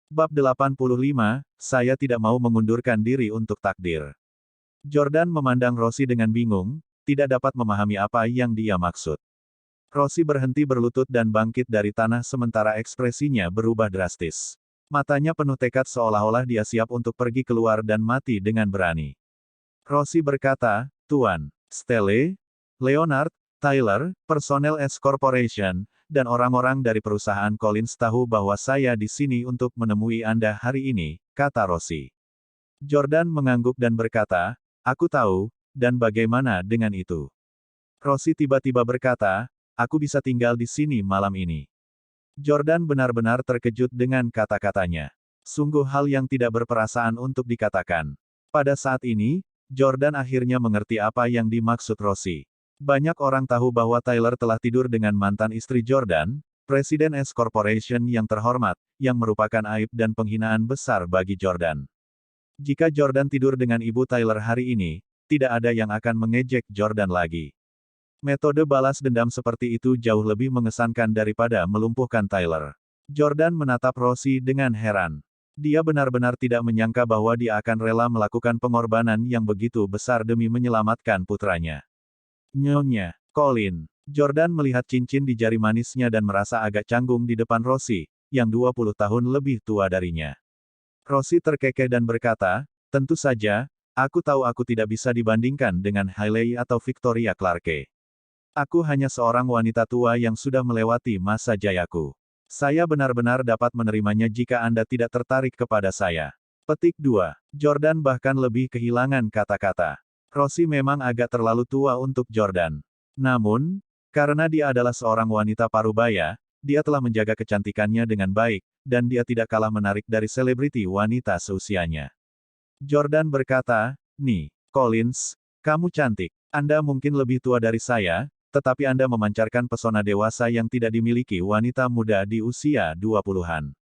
Bab 85, saya tidak mau mengundurkan diri untuk takdir. Jordan memandang Rossi dengan bingung, tidak dapat memahami apa yang dia maksud. Rossi berhenti berlutut dan bangkit dari tanah sementara ekspresinya berubah drastis. Matanya penuh tekad seolah-olah dia siap untuk pergi keluar dan mati dengan berani. Rossi berkata, Tuan Stelle, Leonard, Tyler, personel S Corporation, dan orang-orang dari perusahaan Collins tahu bahwa saya di sini untuk menemui Anda hari ini, kata Rossi. Jordan mengangguk dan berkata, aku tahu, dan bagaimana dengan itu? Rossi tiba-tiba berkata, aku bisa tinggal di sini malam ini. Jordan benar-benar terkejut dengan kata-katanya. Sungguh hal yang tidak berperasaan untuk dikatakan. Pada saat ini, Jordan akhirnya mengerti apa yang dimaksud Rossi. Banyak orang tahu bahwa Tyler telah tidur dengan mantan istri Jordan, Presiden S Corporation yang terhormat, yang merupakan aib dan penghinaan besar bagi Jordan. Jika Jordan tidur dengan ibu Tyler hari ini, tidak ada yang akan mengejek Jordan lagi. Metode balas dendam seperti itu jauh lebih mengesankan daripada melumpuhkan Tyler. Jordan menatap Rossi dengan heran. Dia benar-benar tidak menyangka bahwa dia akan rela melakukan pengorbanan yang begitu besar demi menyelamatkan putranya. Nyonya Colin. Jordan melihat cincin di jari manisnya dan merasa agak canggung di depan Rossi, yang 20 tahun lebih tua darinya. Rossi terkekeh dan berkata, tentu saja, aku tahu aku tidak bisa dibandingkan dengan Hailey atau Victoria Clarke. Aku hanya seorang wanita tua yang sudah melewati masa jayaku. Saya benar-benar dapat menerimanya jika Anda tidak tertarik kepada saya. Petik 2. Jordan bahkan lebih kehilangan kata-kata. Rossi memang agak terlalu tua untuk Jordan. Namun, karena dia adalah seorang wanita parubaya, dia telah menjaga kecantikannya dengan baik, dan dia tidak kalah menarik dari selebriti wanita seusianya. Jordan berkata, nih, Collins, kamu cantik. Anda mungkin lebih tua dari saya, tetapi Anda memancarkan pesona dewasa yang tidak dimiliki wanita muda di usia 20-an.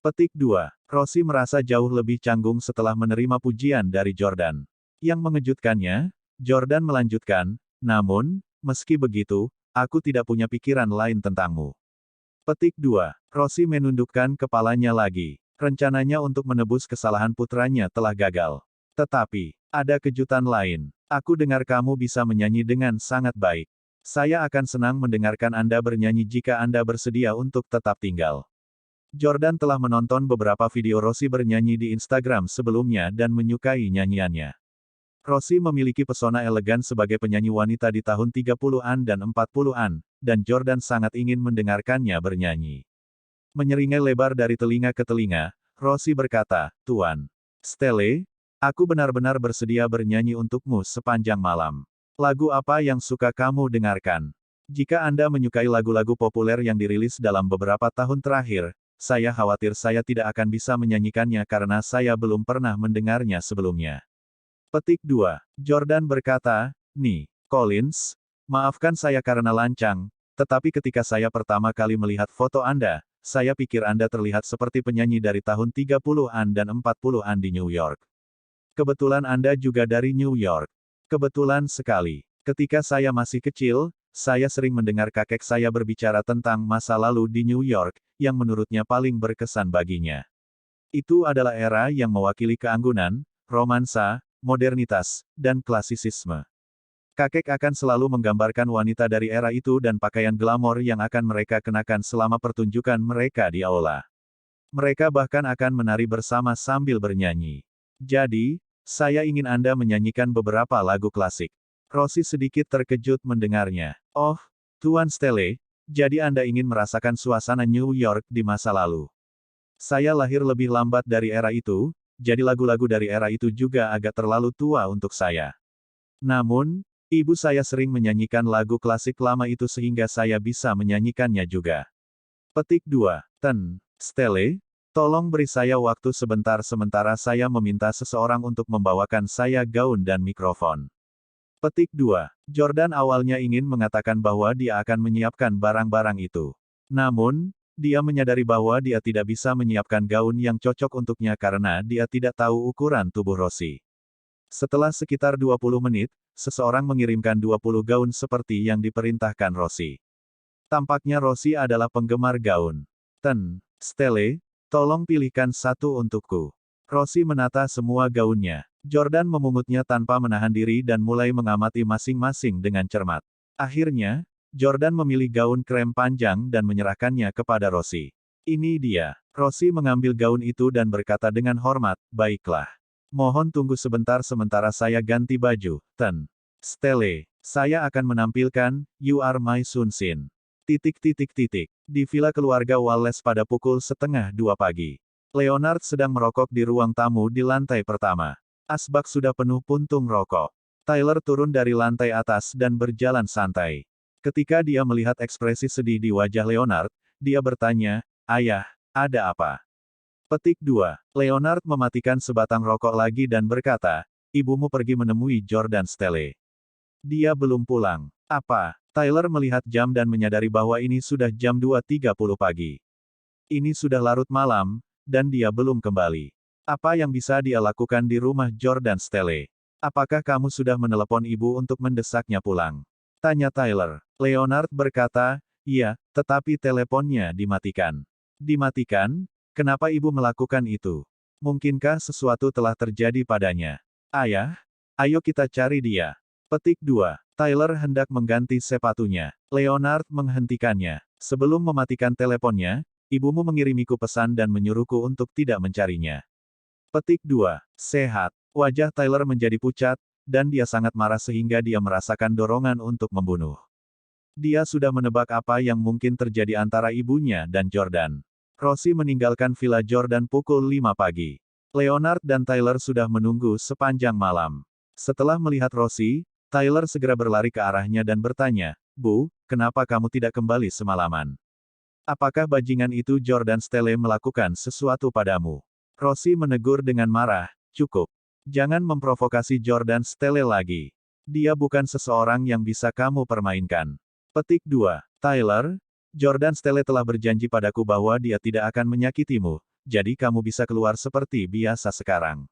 Petik 2. Rossi merasa jauh lebih canggung setelah menerima pujian dari Jordan. Yang mengejutkannya, Jordan melanjutkan, namun, meski begitu, aku tidak punya pikiran lain tentangmu. Petik 2. Rossi menundukkan kepalanya lagi. Rencananya untuk menebus kesalahan putranya telah gagal. Tetapi, ada kejutan lain. Aku dengar kamu bisa menyanyi dengan sangat baik. Saya akan senang mendengarkan Anda bernyanyi jika Anda bersedia untuk tetap tinggal. Jordan telah menonton beberapa video Rossi bernyanyi di Instagram sebelumnya dan menyukai nyanyiannya. Rossi memiliki pesona elegan sebagai penyanyi wanita di tahun 30-an dan 40-an, dan Jordan sangat ingin mendengarkannya bernyanyi. Menyeringai lebar dari telinga ke telinga, Rossi berkata, Tuan Stelle, aku benar-benar bersedia bernyanyi untukmu sepanjang malam. Lagu apa yang suka kamu dengarkan? Jika Anda menyukai lagu-lagu populer yang dirilis dalam beberapa tahun terakhir, saya khawatir saya tidak akan bisa menyanyikannya karena saya belum pernah mendengarnya sebelumnya. Petik 2. Jordan berkata, nih, Collins, maafkan saya karena lancang, tetapi ketika saya pertama kali melihat foto Anda, saya pikir Anda terlihat seperti penyanyi dari tahun 30-an dan 40-an di New York. Kebetulan Anda juga dari New York. Kebetulan sekali. Ketika saya masih kecil, saya sering mendengar kakek saya berbicara tentang masa lalu di New York, yang menurutnya paling berkesan baginya. Itu adalah era yang mewakili keanggunan, romansa, modernitas, dan klasisisme. Kakek akan selalu menggambarkan wanita dari era itu dan pakaian glamor yang akan mereka kenakan selama pertunjukan mereka di aula. Mereka bahkan akan menari bersama sambil bernyanyi. Jadi, saya ingin Anda menyanyikan beberapa lagu klasik. Rossi sedikit terkejut mendengarnya. Oh, Tuan Stelle, jadi Anda ingin merasakan suasana New York di masa lalu. Saya lahir lebih lambat dari era itu, jadi lagu-lagu dari era itu juga agak terlalu tua untuk saya. Namun, ibu saya sering menyanyikan lagu klasik lama itu sehingga saya bisa menyanyikannya juga. Petik 2. Stelle, tolong beri saya waktu sebentar sementara saya meminta seseorang untuk membawakan saya gaun dan mikrofon. Petik 2. Jordan awalnya ingin mengatakan bahwa dia akan menyiapkan barang-barang itu. Namun, dia menyadari bahwa dia tidak bisa menyiapkan gaun yang cocok untuknya karena dia tidak tahu ukuran tubuh Rossi. Setelah sekitar 20 menit, seseorang mengirimkan 20 gaun seperti yang diperintahkan Rossi. Tampaknya Rossi adalah penggemar gaun. Stelle, Tolong pilihkan satu untukku. Rosie menata semua gaunnya. Jordan memungutnya tanpa menahan diri dan mulai mengamati masing-masing dengan cermat. Akhirnya, Jordan memilih gaun krem panjang dan menyerahkannya kepada Rosie. Ini dia. Rosie mengambil gaun itu dan berkata dengan hormat, baiklah. Mohon tunggu sebentar sementara saya ganti baju, Ten. Stelle, saya akan menampilkan, You Are My Sunshine. Di villa keluarga Wallace pada pukul 1:30 pagi. Leonard sedang merokok di ruang tamu di lantai pertama. Asbak sudah penuh puntung rokok. Tyler turun dari lantai atas dan berjalan santai. Ketika dia melihat ekspresi sedih di wajah Leonard, dia bertanya, Ayah, ada apa? Petik 2. Leonard mematikan sebatang rokok lagi dan berkata, Ibumu pergi menemui Jordan Stelle. Dia belum pulang. Apa? Tyler melihat jam dan menyadari bahwa ini sudah jam 2:30 pagi. Ini sudah larut malam, dan dia belum kembali. Apa yang bisa dia lakukan di rumah Jordan Stelle? Apakah kamu sudah menelepon ibu untuk mendesaknya pulang? Tanya Tyler. Leonard berkata, iya, tetapi teleponnya dimatikan. Dimatikan? Kenapa ibu melakukan itu? Mungkinkah sesuatu telah terjadi padanya? Ayah? Ayo kita cari dia. Petik 2. Tyler hendak mengganti sepatunya. Leonard menghentikannya. Sebelum mematikan teleponnya, ibumu mengirimiku pesan dan menyuruhku untuk tidak mencarinya. Petik 2. Sehat. Wajah Tyler menjadi pucat, dan dia sangat marah sehingga dia merasakan dorongan untuk membunuh. Dia sudah menebak apa yang mungkin terjadi antara ibunya dan Jordan. Rosie meninggalkan villa Jordan pukul 5 pagi. Leonard dan Tyler sudah menunggu sepanjang malam. Setelah melihat Rosie, Tyler segera berlari ke arahnya dan bertanya, Bu, kenapa kamu tidak kembali semalaman? Apakah bajingan itu Jordan Stelle melakukan sesuatu padamu? Rosie menegur dengan marah, cukup. Jangan memprovokasi Jordan Stelle lagi. Dia bukan seseorang yang bisa kamu permainkan. Petik 2. Tyler, Jordan Stelle telah berjanji padaku bahwa dia tidak akan menyakitimu, jadi kamu bisa keluar seperti biasa sekarang.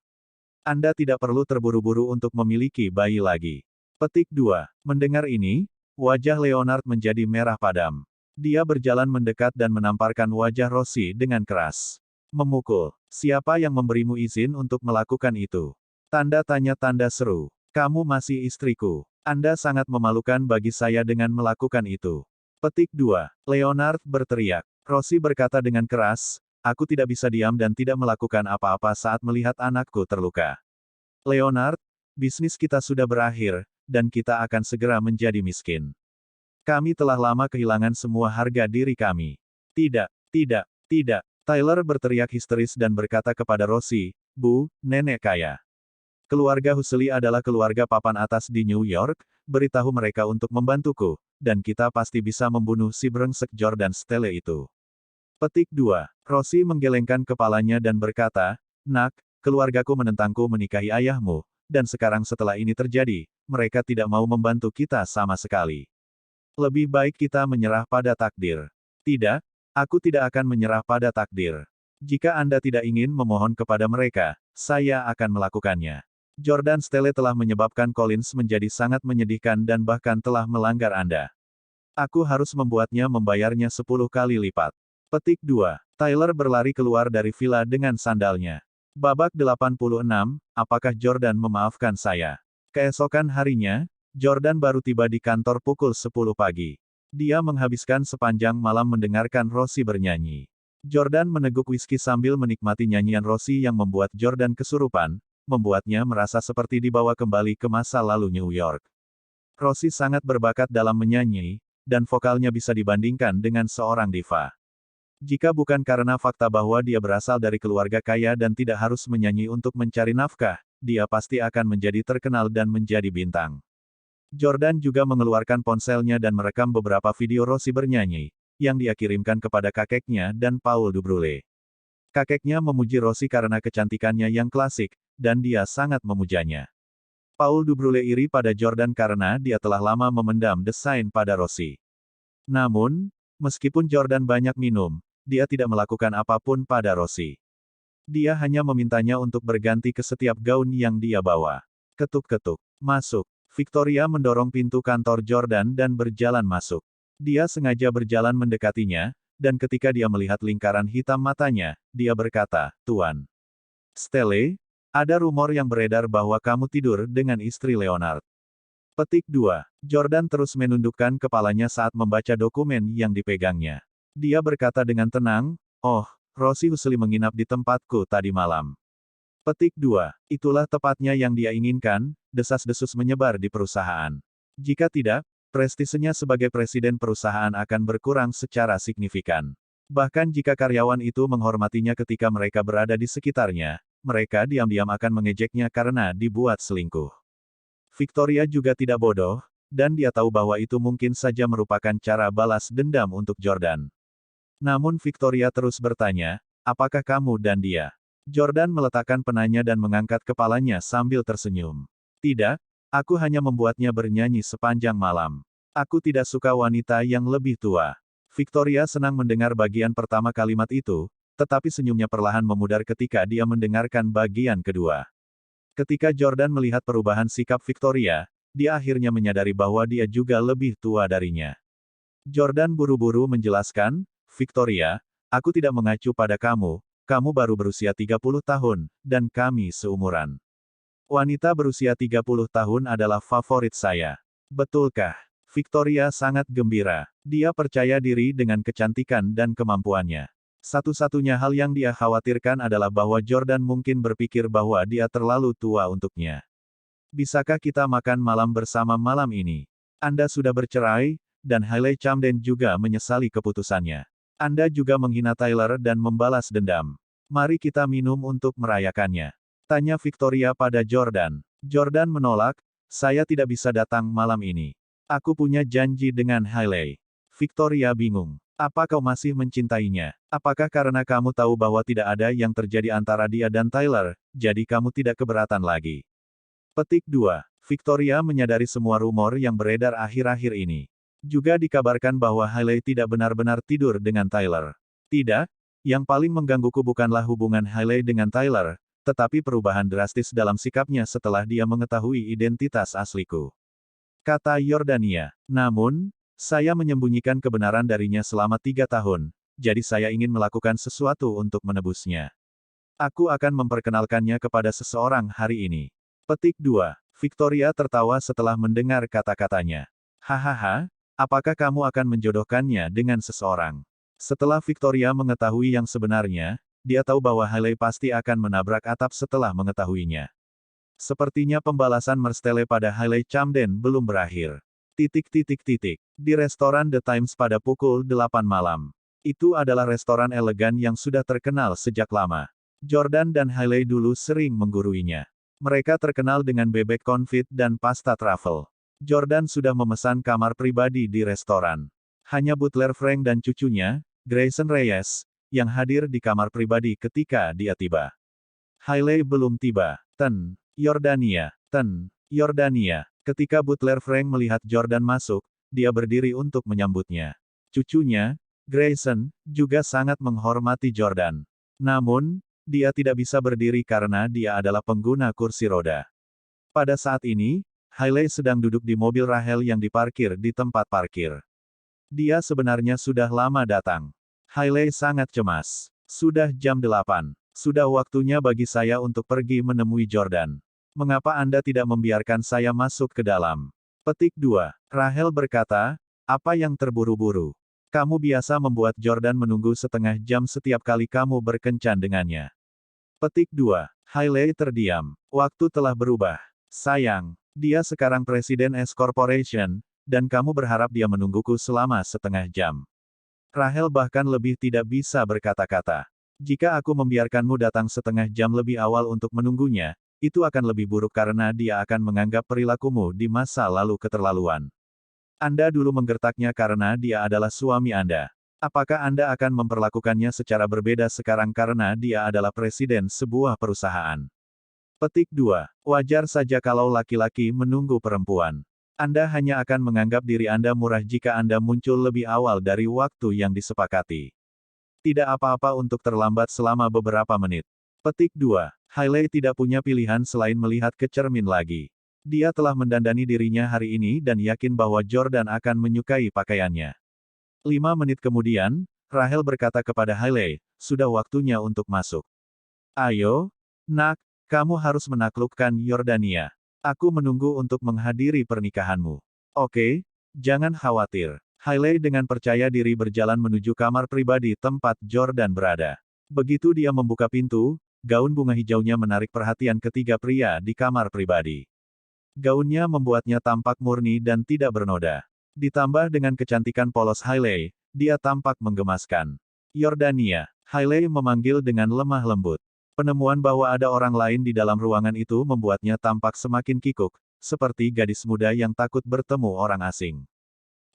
Anda tidak perlu terburu-buru untuk memiliki bayi lagi. Petik 2. Mendengar ini, wajah Leonard menjadi merah padam. Dia berjalan mendekat dan menamparkan wajah Rosie dengan keras. Memukul. Siapa yang memberimu izin untuk melakukan itu? Tanda tanya tanda seru. Kamu masih istriku. Anda sangat memalukan bagi saya dengan melakukan itu. Petik 2. Leonard berteriak. Rosie berkata dengan keras, aku tidak bisa diam dan tidak melakukan apa-apa saat melihat anakku terluka. Leonard, bisnis kita sudah berakhir, dan kita akan segera menjadi miskin. Kami telah lama kehilangan semua harga diri kami. Tidak, tidak, tidak. Tyler berteriak histeris dan berkata kepada Rosie, Bu, nenek kaya. Keluarga Husely adalah keluarga papan atas di New York, beritahu mereka untuk membantuku, dan kita pasti bisa membunuh si brengsek Jordan Stelle itu. Petik 2. Rosie menggelengkan kepalanya dan berkata, Nak, keluargaku menentangku menikahi ayahmu, dan sekarang setelah ini terjadi, mereka tidak mau membantu kita sama sekali. Lebih baik kita menyerah pada takdir. Tidak, aku tidak akan menyerah pada takdir. Jika Anda tidak ingin memohon kepada mereka, saya akan melakukannya. Jordan Stelle telah menyebabkan Collins menjadi sangat menyedihkan dan bahkan telah melanggar Anda. Aku harus membuatnya membayarnya 10 kali lipat. Petik 2. Tyler berlari keluar dari villa dengan sandalnya. Babak 86, apakah Jordan memaafkan saya? Keesokan harinya, Jordan baru tiba di kantor pukul 10 pagi. Dia menghabiskan sepanjang malam mendengarkan Rosie bernyanyi. Jordan meneguk whisky sambil menikmati nyanyian Rosie yang membuat Jordan kesurupan, membuatnya merasa seperti dibawa kembali ke masa lalu New York. Rosie sangat berbakat dalam menyanyi, dan vokalnya bisa dibandingkan dengan seorang diva. Jika bukan karena fakta bahwa dia berasal dari keluarga kaya dan tidak harus menyanyi untuk mencari nafkah, dia pasti akan menjadi terkenal dan menjadi bintang. Jordan juga mengeluarkan ponselnya dan merekam beberapa video Rosie bernyanyi, yang dia kirimkan kepada kakeknya dan Paul Dubrule. Kakeknya memuji Rosie karena kecantikannya yang klasik, dan dia sangat memujanya. Paul Dubrule iri pada Jordan karena dia telah lama memendam desain pada Rosie. Namun, meskipun Jordan banyak minum, dia tidak melakukan apapun pada Rosie. Dia hanya memintanya untuk berganti ke setiap gaun yang dia bawa. Ketuk-ketuk. Masuk. Victoria mendorong pintu kantor Jordan dan berjalan masuk. Dia sengaja berjalan mendekatinya, dan ketika dia melihat lingkaran hitam matanya, dia berkata, "Tuan Stelle, ada rumor yang beredar bahwa kamu tidur dengan istri Leonard." Petik 2. Jordan terus menundukkan kepalanya saat membaca dokumen yang dipegangnya. Dia berkata dengan tenang, "Oh, Rosie Huxley menginap di tempatku tadi malam." Petik 2. Itulah tepatnya yang dia inginkan, desas-desus menyebar di perusahaan. Jika tidak, prestisenya sebagai presiden perusahaan akan berkurang secara signifikan. Bahkan jika karyawan itu menghormatinya ketika mereka berada di sekitarnya, mereka diam-diam akan mengejeknya karena dibuat selingkuh. Victoria juga tidak bodoh, dan dia tahu bahwa itu mungkin saja merupakan cara balas dendam untuk Jordan. Namun Victoria terus bertanya, "Apakah kamu dan dia?" Jordan meletakkan penanya dan mengangkat kepalanya sambil tersenyum. "Tidak, aku hanya membuatnya bernyanyi sepanjang malam. Aku tidak suka wanita yang lebih tua." Victoria senang mendengar bagian pertama kalimat itu, tetapi senyumnya perlahan memudar ketika dia mendengarkan bagian kedua. Ketika Jordan melihat perubahan sikap Victoria, dia akhirnya menyadari bahwa dia juga lebih tua darinya. Jordan buru-buru menjelaskan, "Victoria, aku tidak mengacu pada kamu, kamu baru berusia 30 tahun, dan kami seumuran." Wanita berusia 30 tahun adalah favorit saya. Betulkah? Victoria sangat gembira. Dia percaya diri dengan kecantikan dan kemampuannya. Satu-satunya hal yang dia khawatirkan adalah bahwa Jordan mungkin berpikir bahwa dia terlalu tua untuknya. "Bisakah kita makan malam bersama malam ini? Anda sudah bercerai, dan Hailey Camden juga menyesali keputusannya. Anda juga menghina Tyler dan membalas dendam. Mari kita minum untuk merayakannya." Tanya Victoria pada Jordan. Jordan menolak, "Saya tidak bisa datang malam ini. Aku punya janji dengan Hailey." Victoria bingung. "Apa kau masih mencintainya? Apakah karena kamu tahu bahwa tidak ada yang terjadi antara dia dan Tyler, jadi kamu tidak keberatan lagi?" Petik 2. Victoria menyadari semua rumor yang beredar akhir-akhir ini. Juga dikabarkan bahwa Hailey tidak benar-benar tidur dengan Tyler. Tidak, yang paling menggangguku bukanlah hubungan Hailey dengan Tyler, tetapi perubahan drastis dalam sikapnya setelah dia mengetahui identitas asliku. Kata Yordania. "Namun, saya menyembunyikan kebenaran darinya selama 3 tahun, jadi saya ingin melakukan sesuatu untuk menebusnya. Aku akan memperkenalkannya kepada seseorang hari ini." Petik 2. Victoria tertawa setelah mendengar kata-katanya. "Hahaha, apakah kamu akan menjodohkannya dengan seseorang?" Setelah Victoria mengetahui yang sebenarnya, dia tahu bahwa Hailey pasti akan menabrak atap setelah mengetahuinya. Sepertinya pembalasan Merstelle pada Hailey Camden belum berakhir. Di restoran The Times pada pukul 8 malam. Itu adalah restoran elegan yang sudah terkenal sejak lama. Jordan dan Hailey dulu sering mengguruinya. Mereka terkenal dengan bebek konfit dan pasta truffle. Jordan sudah memesan kamar pribadi di restoran. Hanya butler Frank dan cucunya, Grayson Reyes, yang hadir di kamar pribadi ketika dia tiba. Hailey belum tiba. Yordania. Ketika butler Frank melihat Jordan masuk, dia berdiri untuk menyambutnya. Cucunya, Grayson, juga sangat menghormati Jordan. Namun, dia tidak bisa berdiri karena dia adalah pengguna kursi roda. Pada saat ini, Hailey sedang duduk di mobil Rachel yang diparkir di tempat parkir. Dia sebenarnya sudah lama datang. Hailey sangat cemas. "Sudah jam 8. Sudah waktunya bagi saya untuk pergi menemui Jordan. Mengapa Anda tidak membiarkan saya masuk ke dalam?" Petik 2. Rachel berkata, "Apa yang terburu-buru? Kamu biasa membuat Jordan menunggu setengah jam setiap kali kamu berkencan dengannya." Petik 2. Hailey terdiam. "Waktu telah berubah. Sayang, dia sekarang Presiden S Corporation, dan kamu berharap dia menungguku selama setengah jam." Rachel bahkan lebih tidak bisa berkata-kata. "Jika aku membiarkanmu datang setengah jam lebih awal untuk menunggunya, itu akan lebih buruk karena dia akan menganggap perilakumu di masa lalu keterlaluan. Anda dulu menggertaknya karena dia adalah suami Anda. Apakah Anda akan memperlakukannya secara berbeda sekarang karena dia adalah presiden sebuah perusahaan?" Petik 2. Wajar saja kalau laki-laki menunggu perempuan. Anda hanya akan menganggap diri Anda murah jika Anda muncul lebih awal dari waktu yang disepakati. Tidak apa-apa untuk terlambat selama beberapa menit. Petik 2. Hailey tidak punya pilihan selain melihat ke cermin lagi. Dia telah mendandani dirinya hari ini dan yakin bahwa Jordan akan menyukai pakaiannya. 5 menit kemudian, Rahel berkata kepada Hailey, sudah waktunya untuk masuk. Ayo, nak, kamu harus menaklukkan Yordania. Aku menunggu untuk menghadiri pernikahanmu. Oke, jangan khawatir. Hailey dengan percaya diri berjalan menuju kamar pribadi tempat Jordan berada. Begitu dia membuka pintu, gaun bunga hijaunya menarik perhatian ketiga pria di kamar pribadi. Gaunnya membuatnya tampak murni dan tidak bernoda. Ditambah dengan kecantikan polos Hailey, dia tampak menggemaskan. Yordania, Hailey memanggil dengan lemah lembut. Penemuan bahwa ada orang lain di dalam ruangan itu membuatnya tampak semakin kikuk, seperti gadis muda yang takut bertemu orang asing.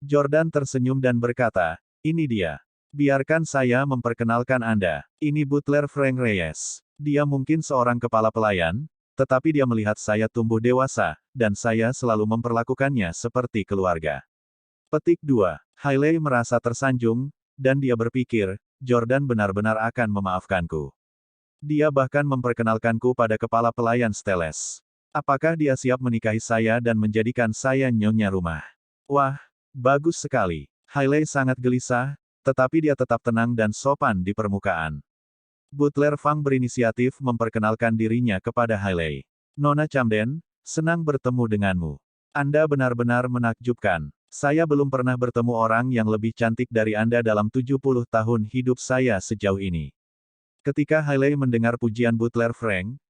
Jordan tersenyum dan berkata, ini dia. Biarkan saya memperkenalkan Anda. Ini Butler Frank Reyes. Dia mungkin seorang kepala pelayan, tetapi dia melihat saya tumbuh dewasa, dan saya selalu memperlakukannya seperti keluarga. Petik 2. Hailey merasa tersanjung, dan dia berpikir, Jordan benar-benar akan memaafkanku. Dia bahkan memperkenalkanku pada kepala pelayan Steles. Apakah dia siap menikahi saya dan menjadikan saya nyonya rumah? Wah, bagus sekali. Hailey sangat gelisah, tetapi dia tetap tenang dan sopan di permukaan. Butler Fang berinisiatif memperkenalkan dirinya kepada Hailey. Nona Camden, senang bertemu denganmu. Anda benar-benar menakjubkan. Saya belum pernah bertemu orang yang lebih cantik dari Anda dalam 70 tahun hidup saya sejauh ini. Ketika Hailey mendengar pujian Butler Frank,